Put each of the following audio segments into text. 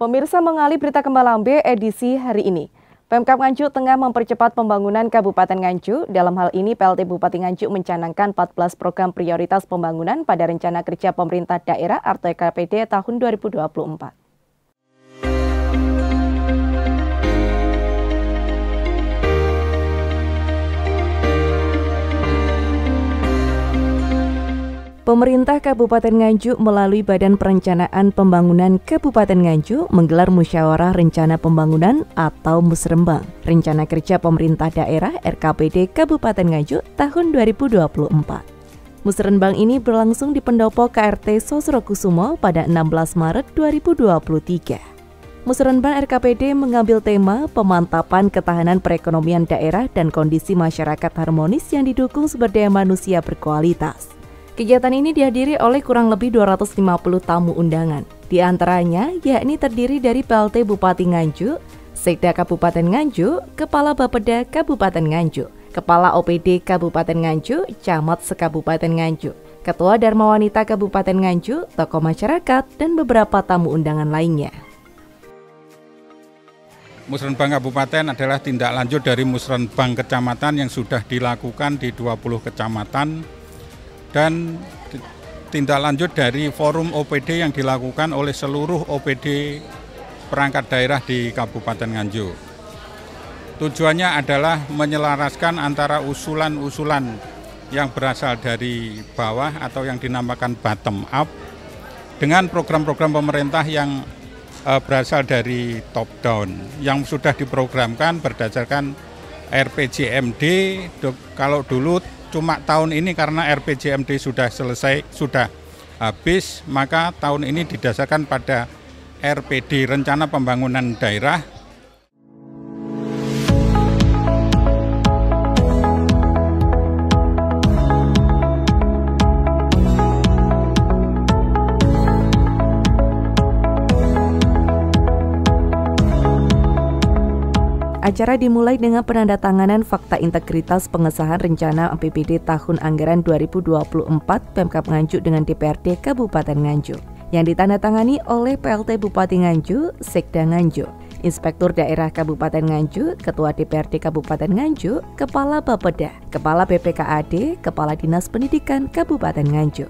Pemirsa mengali berita Kembalambe edisi hari ini. Pemkab Nganjuk tengah mempercepat pembangunan Kabupaten Nganjuk. Dalam hal ini, PLT Bupati Nganjuk mencanangkan 14 program prioritas pembangunan pada Rencana Kerja Pemerintah Daerah atau RKPD tahun 2024. Pemerintah Kabupaten Nganjuk melalui Badan Perencanaan Pembangunan Kabupaten Nganjuk menggelar Musyawarah Rencana Pembangunan atau Musrembang Rencana Kerja Pemerintah Daerah RKPD Kabupaten Nganjuk tahun 2024. Musrembang ini berlangsung di Pendopo KRT Sosrokusumo pada 16 Maret 2023. Musrembang RKPD mengambil tema pemantapan ketahanan perekonomian daerah dan kondisi masyarakat harmonis yang didukung sumber daya manusia berkualitas. Kegiatan ini dihadiri oleh kurang lebih 250 tamu undangan. Di antaranya yakni terdiri dari PLT Bupati Nganjuk, Sekda Kabupaten Nganjuk, Kepala Bapeda Kabupaten Nganjuk, Kepala OPD Kabupaten Nganjuk, Camat Sekabupaten Nganjuk, Ketua Dharma Wanita Kabupaten Nganjuk, tokoh masyarakat, dan beberapa tamu undangan lainnya. Musrenbang Kabupaten adalah tindak lanjut dari Musrenbang Kecamatan yang sudah dilakukan di 20 kecamatan dan tindak lanjut dari forum OPD yang dilakukan oleh seluruh OPD perangkat daerah di Kabupaten Nganjuk. Tujuannya adalah menyelaraskan antara usulan-usulan yang berasal dari bawah atau yang dinamakan bottom up dengan program-program pemerintah yang berasal dari top down yang sudah diprogramkan berdasarkan RPJMD. Kalau dulu cuma tahun ini karena RPJMD sudah selesai, sudah habis, maka tahun ini didasarkan pada RPD Rencana Pembangunan Daerah. Acara dimulai dengan penandatanganan fakta integritas pengesahan rencana APBD tahun anggaran 2024 Pemkab Nganjuk dengan DPRD Kabupaten Nganjuk yang ditandatangani oleh PLT Bupati Nganjuk, Sekda Nganjuk, Inspektur Daerah Kabupaten Nganjuk, Ketua DPRD Kabupaten Nganjuk, Kepala Bapeda, Kepala BPKAD, Kepala Dinas Pendidikan Kabupaten Nganjuk.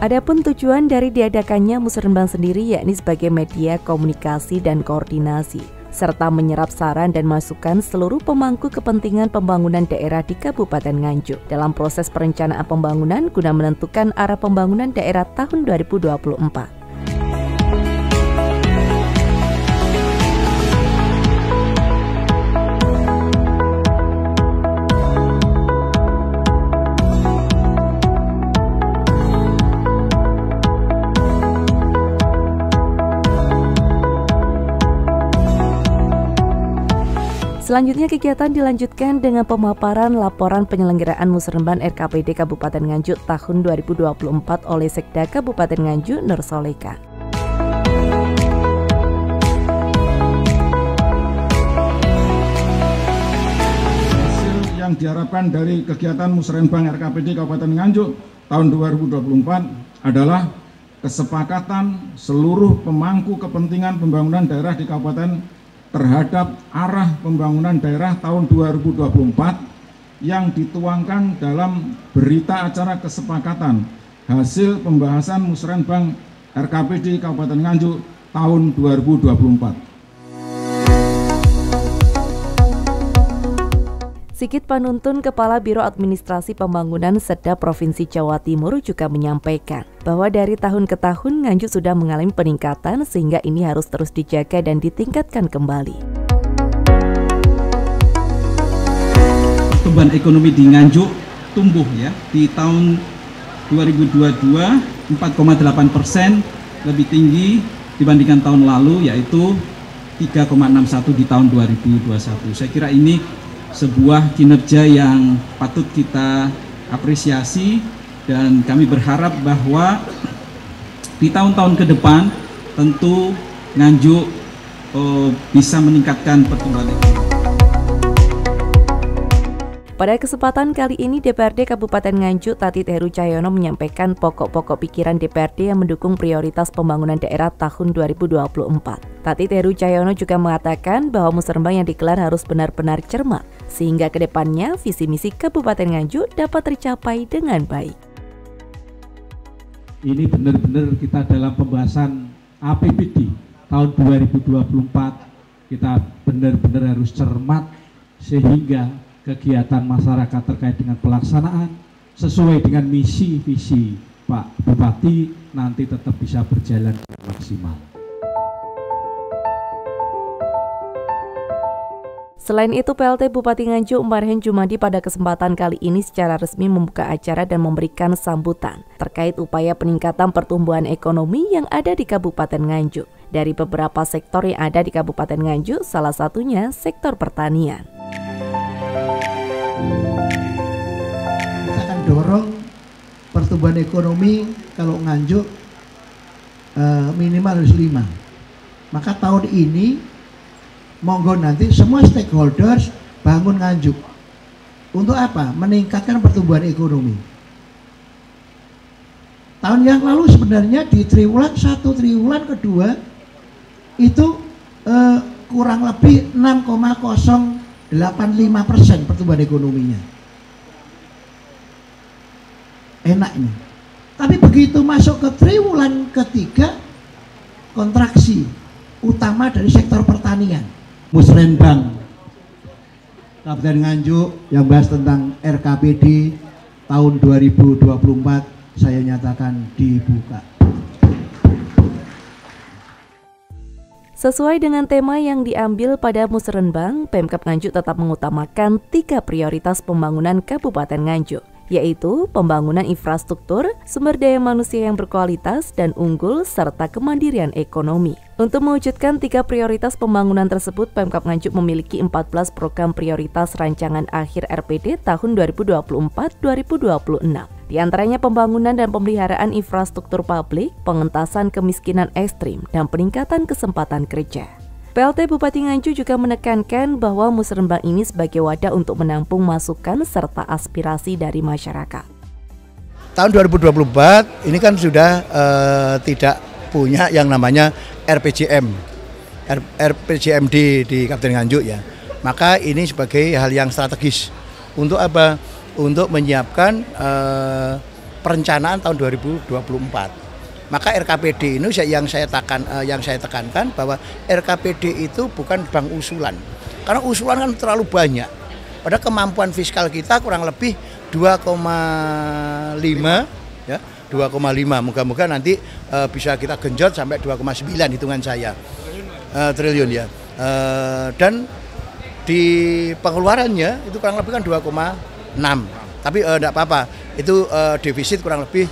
Adapun tujuan dari diadakannya Musrembang sendiri yakni sebagai media komunikasi dan koordinasi, serta menyerap saran dan masukan seluruh pemangku kepentingan pembangunan daerah di Kabupaten Nganjuk dalam proses perencanaan pembangunan guna menentukan arah pembangunan daerah tahun 2024. Selanjutnya kegiatan dilanjutkan dengan pemaparan laporan penyelenggaraan Musrembang RKPD Kabupaten Nganjuk tahun 2024 oleh Sekda Kabupaten Nganjuk Nur Soleka. Hasil yang diharapkan dari kegiatan Musrembang RKPD Kabupaten Nganjuk tahun 2024 adalah kesepakatan seluruh pemangku kepentingan pembangunan daerah di Kabupaten terhadap arah pembangunan daerah tahun 2024 yang dituangkan dalam berita acara kesepakatan hasil pembahasan Musrenbang RKPD Kabupaten Nganjuk tahun 2024. Sigit Panuntun, Kepala Biro Administrasi Pembangunan Sedda Provinsi Jawa Timur juga menyampaikan bahwa dari tahun ke tahun Nganjuk sudah mengalami peningkatan sehingga ini harus terus dijaga dan ditingkatkan kembali. Pertumbuhan ekonomi di Nganjuk tumbuh ya di tahun 2022 4,8%, lebih tinggi dibandingkan tahun lalu yaitu 3,61 di tahun 2021. Saya kira ini sebuah kinerja yang patut kita apresiasi dan kami berharap bahwa di tahun-tahun ke depan tentu Nganjuk bisa meningkatkan pertumbuhan ekonomi. Pada kesempatan kali ini, DPRD Kabupaten Nganjuk Tatit Heru Cahyono menyampaikan pokok-pokok pikiran DPRD yang mendukung prioritas pembangunan daerah tahun 2024. Tatit Heru Cahyono juga mengatakan bahwa musrenbang yang digelar harus benar-benar cermat, sehingga ke depannya visi misi Kabupaten Nganjuk dapat tercapai dengan baik. Ini benar-benar kita dalam pembahasan APBD tahun 2024, kita benar-benar harus cermat sehingga kegiatan masyarakat terkait dengan pelaksanaan sesuai dengan misi visi Pak Bupati nanti tetap bisa berjalan maksimal. Selain itu, PLT Bupati Nganjuk Marhen Jumadi pada kesempatan kali ini secara resmi membuka acara dan memberikan sambutan terkait upaya peningkatan pertumbuhan ekonomi yang ada di Kabupaten Nganjuk. Dari beberapa sektor yang ada di Kabupaten Nganjuk, salah satunya sektor pertanian. Kita akan dorong pertumbuhan ekonomi kalau Nganjuk minimal harus 5. Maka tahun ini monggo nanti semua stakeholders bangun Nganjuk. Untuk apa? Meningkatkan pertumbuhan ekonomi. Tahun yang lalu sebenarnya di triwulan 1, triwulan kedua itu kurang lebih 6,085% pertumbuhan ekonominya. Enaknya. Tapi begitu masuk ke triwulan ketiga, kontraksi utama dari sektor pertanian. Musrenbang Kabupaten Nganjuk yang bahas tentang RKPD tahun 2024 saya nyatakan dibuka. Sesuai dengan tema yang diambil pada musrenbang, Pemkab Nganjuk tetap mengutamakan 3 prioritas pembangunan Kabupaten Nganjuk, yaitu pembangunan infrastruktur, sumber daya manusia yang berkualitas dan unggul, serta kemandirian ekonomi. Untuk mewujudkan 3 prioritas pembangunan tersebut, Pemkab Nganjuk memiliki 14 program prioritas rancangan akhir RPD tahun 2024-2026. Di antaranya pembangunan dan pemeliharaan infrastruktur publik, pengentasan kemiskinan ekstrim, dan peningkatan kesempatan kerja. PLT Bupati Nganjuk juga menekankan bahwa musrenbang ini sebagai wadah untuk menampung masukan serta aspirasi dari masyarakat. Tahun 2024 ini kan sudah tidak punya yang namanya RPJMD di Kabupaten Nganjuk ya. Maka ini sebagai hal yang strategis. Untuk apa? Untuk menyiapkan perencanaan tahun 2024. Maka RKPD ini yang saya tekankan bahwa RKPD itu bukan bank usulan. Karena usulan kan terlalu banyak. Padahal kemampuan fiskal kita kurang lebih 2,5 ya, 2,5. Moga-moga nanti bisa kita genjot sampai 2,9 hitungan saya. Triliun ya. Dan di pengeluarannya itu kurang lebih kan 2,6. Tapi enggak apa-apa. Itu defisit kurang lebih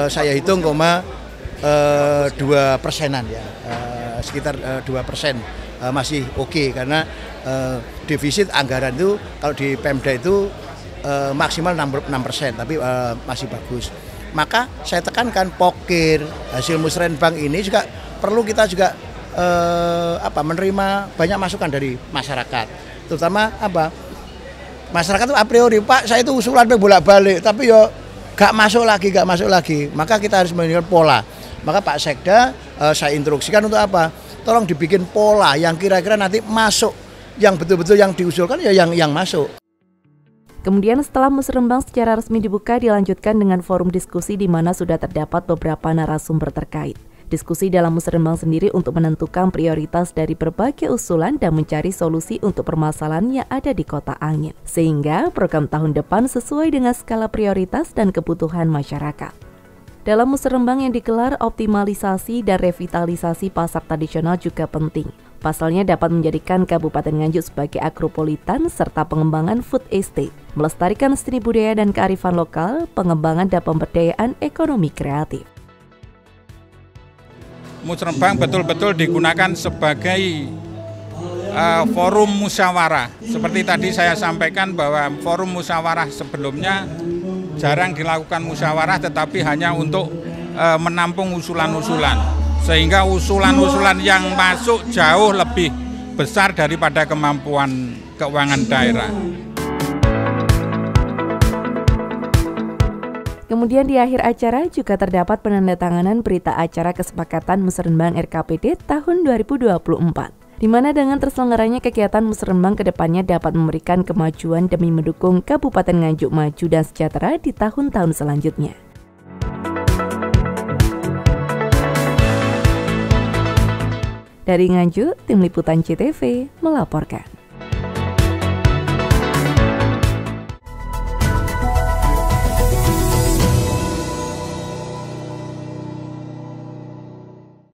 saya hitung 2%-an ya, sekitar 2% masih oke, karena defisit anggaran itu kalau di Pemda itu maksimal 6%, tapi masih bagus. Maka saya tekankan pokir hasil musrenbang ini juga perlu kita juga menerima banyak masukan dari masyarakat, terutama masyarakat itu a priori, Pak saya itu usulan bolak-balik tapi yo gak masuk lagi, maka kita harus menunjukkan pola. Maka Pak Sekda saya instruksikan untuk apa? Tolong dibikin pola yang kira-kira nanti masuk, yang betul-betul yang diusulkan ya yang masuk. Kemudian setelah musrenbang secara resmi dibuka, dilanjutkan dengan forum diskusi di mana sudah terdapat beberapa narasumber terkait. Diskusi dalam musrenbang sendiri untuk menentukan prioritas dari berbagai usulan dan mencari solusi untuk permasalahan yang ada di Kota Angin, sehingga program tahun depan sesuai dengan skala prioritas dan kebutuhan masyarakat. Dalam musrenbang yang digelar, optimalisasi dan revitalisasi pasar tradisional juga penting. Pasalnya dapat menjadikan Kabupaten Nganjuk sebagai agropolitan serta pengembangan food estate, melestarikan seni budaya dan kearifan lokal, pengembangan dan pemberdayaan ekonomi kreatif. Musrenbang betul-betul digunakan sebagai forum musyawarah. Seperti tadi saya sampaikan bahwa forum musyawarah sebelumnya jarang dilakukan musyawarah, tetapi hanya untuk menampung usulan-usulan. Sehingga usulan-usulan yang masuk jauh lebih besar daripada kemampuan keuangan daerah. Kemudian di akhir acara juga terdapat penandatanganan berita acara kesepakatan Musrenbang RKPD tahun 2024, di mana dengan terselenggaranya kegiatan Musrenbang ke depannya dapat memberikan kemajuan demi mendukung Kabupaten Nganjuk maju dan sejahtera di tahun-tahun selanjutnya. Dari Nganjuk, Tim Liputan CTV melaporkan.